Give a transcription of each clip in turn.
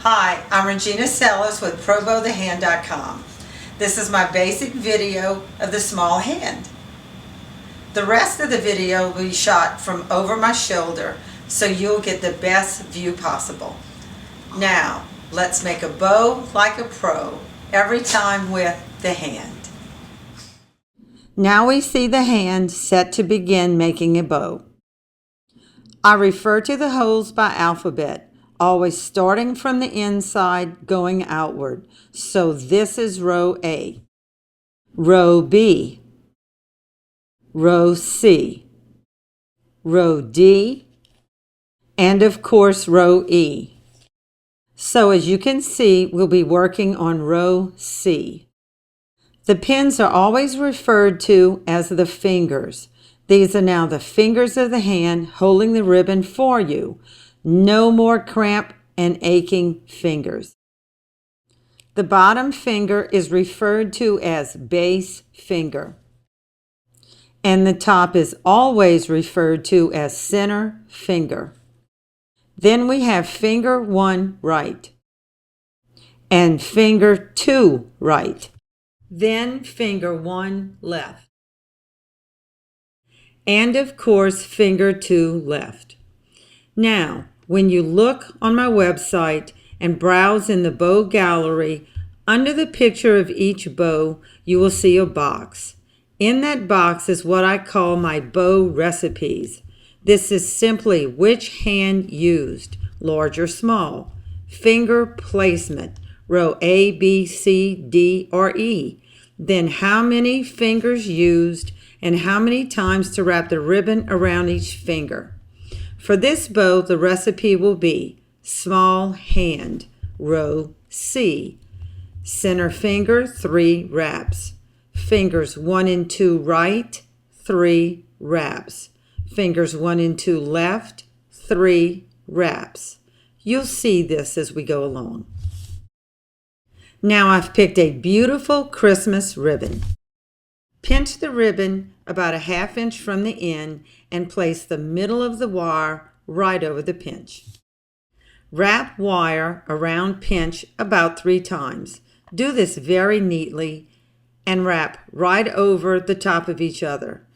Hi, I'm Regina Sellis with PROBOWTheHand.com. This is my basic video of the small hand. The rest of the video will be shot from over my shoulder so you'll get the best view possible. Now, let's make a bow like a pro, every time with the hand. Now we see the hand set to begin making a bow. I refer to the holes by alphabet, always starting from the inside going outward. So this is row A, row B, row C, row D, and of course row E. So as you can see, we'll be working on row C. The pins are always referred to as the fingers. These are now the fingers of the hand holding the ribbon for you. No more cramp and aching fingers. The bottom finger is referred to as base finger. And the top is always referred to as center finger. Then we have finger 1 right and finger 2 right. Then finger 1 left. And of course finger 2 left. Now, when you look on my website and browse in the bow gallery, under the picture of each bow, you will see a box. In that box is what I call my bow recipes. This is simply which hand used, large or small, finger placement, row A, B, C, D, or E, then how many fingers used and how many times to wrap the ribbon around each finger. For this bow, the recipe will be small hand, row C, center finger, 3 wraps, fingers 1 and 2 right, 3 wraps, fingers 1 and 2 left, 3 wraps. You'll see this as we go along. Now I've picked a beautiful Christmas ribbon. Pinch the ribbon about a 1/2 inch from the end and place the middle of the wire right over the pinch. Wrap wire around pinch about 3 times. Do this very neatly and wrap right over the top of each other.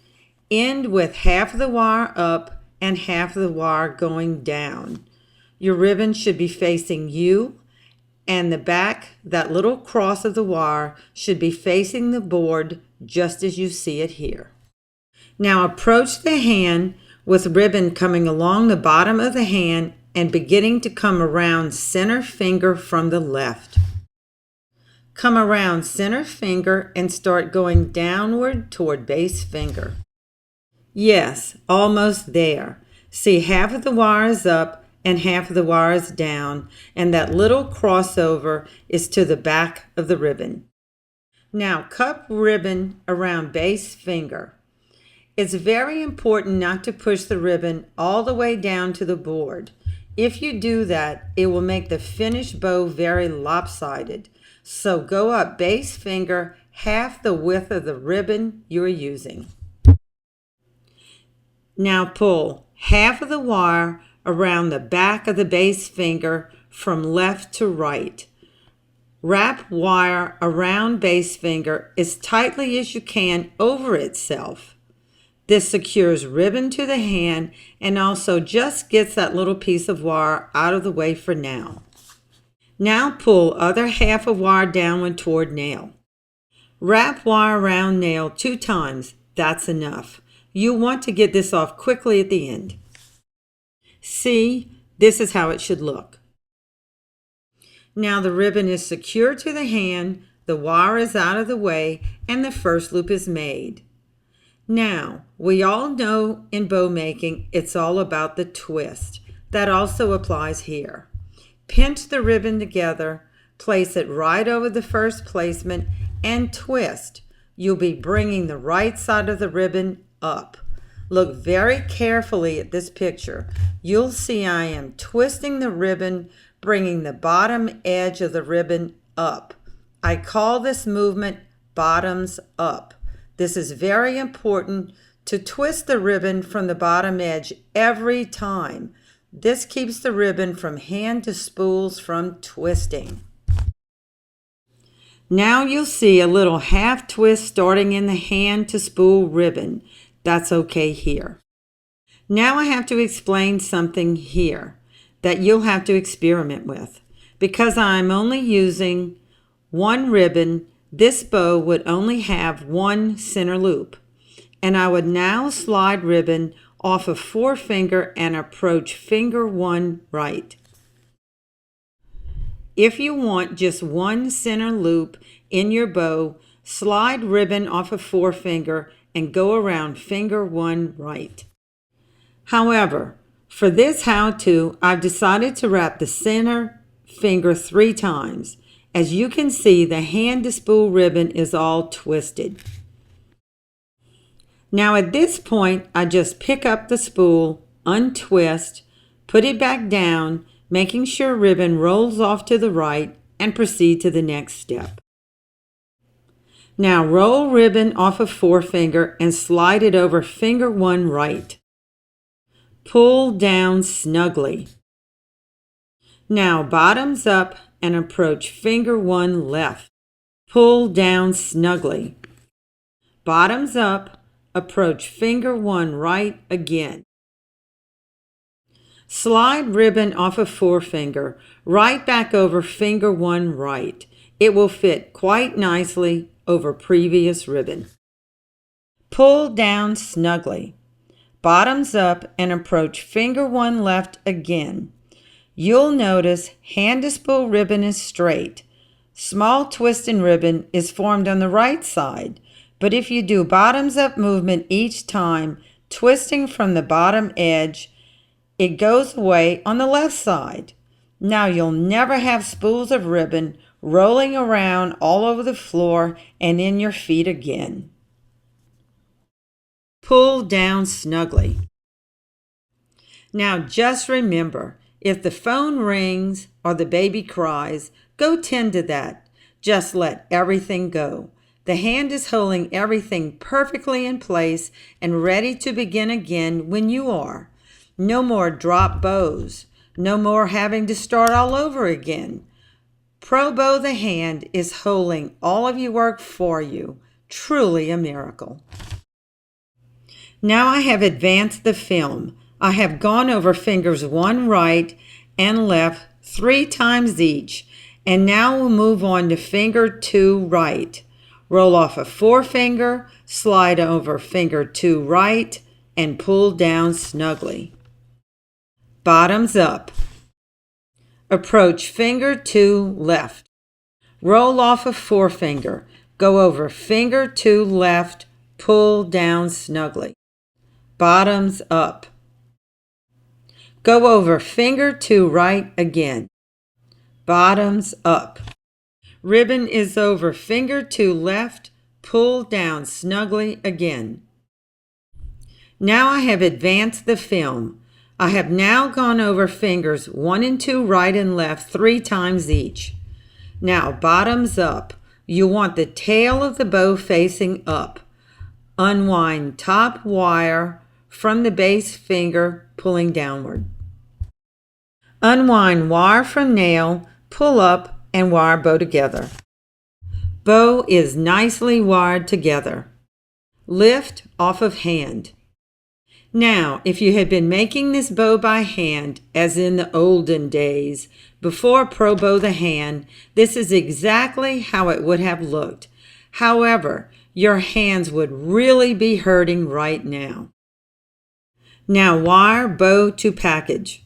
End with half of the wire up and half of the wire going down. Your ribbon should be facing you, and the back, that little cross of the wire, should be facing the board just as you see it here. Now approach the hand with ribbon coming along the bottom of the hand and beginning to come around center finger from the left. Come around center finger and start going downward toward base finger. Yes, almost there. See, half of the wire is up and half of the wire is down, and that little crossover is to the back of the ribbon. Now cup ribbon around base finger. It's very important not to push the ribbon all the way down to the board. If you do that, it will make the finished bow very lopsided. So go up base finger half the width of the ribbon you're using. Now pull half of the wire around the back of the base finger from left to right. Wrap wire around base finger as tightly as you can over itself. This secures ribbon to the hand and also just gets that little piece of wire out of the way for now. Now pull other half of wire downward toward nail. Wrap wire around nail 2 times. That's enough. You want to get this off quickly at the end. See, this is how it should look. Now the ribbon is secure to the hand, the wire is out of the way, and the first loop is made. Now, we all know in bow making, it's all about the twist. That also applies here. Pinch the ribbon together, place it right over the first placement, and twist. You'll be bringing the right side of the ribbon up. Look very carefully at this picture. You'll see I am twisting the ribbon, bringing the bottom edge of the ribbon up. I call this movement bottoms up. This is very important to twist the ribbon from the bottom edge every time. This keeps the ribbon from hand to spools from twisting. Now you'll see a little half twist starting in the hand to spool ribbon. That's okay here. Now I have to explain something here that you'll have to experiment with. Because I'm only using one ribbon, this bow would only have one center loop. And I would now slide ribbon off of forefinger and approach finger 1 right. If you want just one center loop in your bow, slide ribbon off of forefinger and go around finger 1 right. However, for this how-to, I've decided to wrap the center finger 3 times. As you can see, the hand to spool ribbon is all twisted. Now at this point, I just pick up the spool, untwist, put it back down, making sure ribbon rolls off to the right, and proceed to the next step. Now roll ribbon off of forefinger and slide it over finger 1 right. Pull down snugly. Now bottoms up and approach finger 1 left. Pull down snugly. Bottoms up, approach finger 1 right again. Slide ribbon off of forefinger, right back over finger 1 right. It will fit quite nicely over previous ribbon. Pull down snugly. Bottoms up and approach finger 1 left again. You'll notice hand to spool ribbon is straight. Small twist in ribbon is formed on the right side, but if you do bottoms up movement each time, twisting from the bottom edge, it goes away on the left side. Now you'll never have spools of ribbon rolling around all over the floor and in your feet again. Pull down snugly. Now just remember, if the phone rings or the baby cries, go tend to that. Just let everything go. The hand is holding everything perfectly in place and ready to begin again when you are. No more drop bows. No more having to start all over again. PROBOW the hand is holding all of your work for you. Truly a miracle. Now I have advanced the film. I have gone over fingers 1 right and left 3 times each, and now we'll move on to finger 2 right. Roll off a forefinger, slide over finger 2 right, and pull down snugly. Bottoms up. Approach finger 2 left. Roll off a forefinger, go over finger 2 left, pull down snugly. Bottoms up. Go over finger 2 right again. Bottoms up. Ribbon is over finger 2 left, pull down snugly again. Now I have advanced the film. I have now gone over fingers 1 and 2 right and left 3 times each. Now bottoms up. You want the tail of the bow facing up. Unwind top wire from the base finger, pulling downward. Unwind wire from nail, pull up, and wire bow together. Bow is nicely wired together. Lift off of hand. Now, if you had been making this bow by hand, as in the olden days, before PROBOW the hand, this is exactly how it would have looked. However, your hands would really be hurting right now. Now wire bow to package.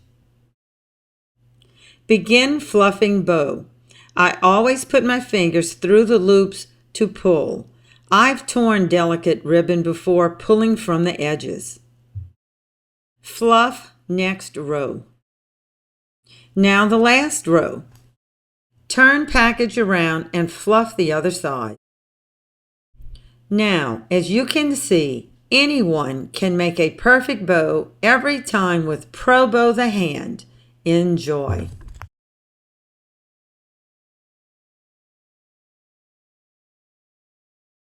Begin fluffing bow. I always put my fingers through the loops to pull. I've torn delicate ribbon before pulling from the edges. Fluff next row. Now the last row. Turn package around and fluff the other side. Now, as you can see, anyone can make a perfect bow every time with PROBOW the hand. Enjoy.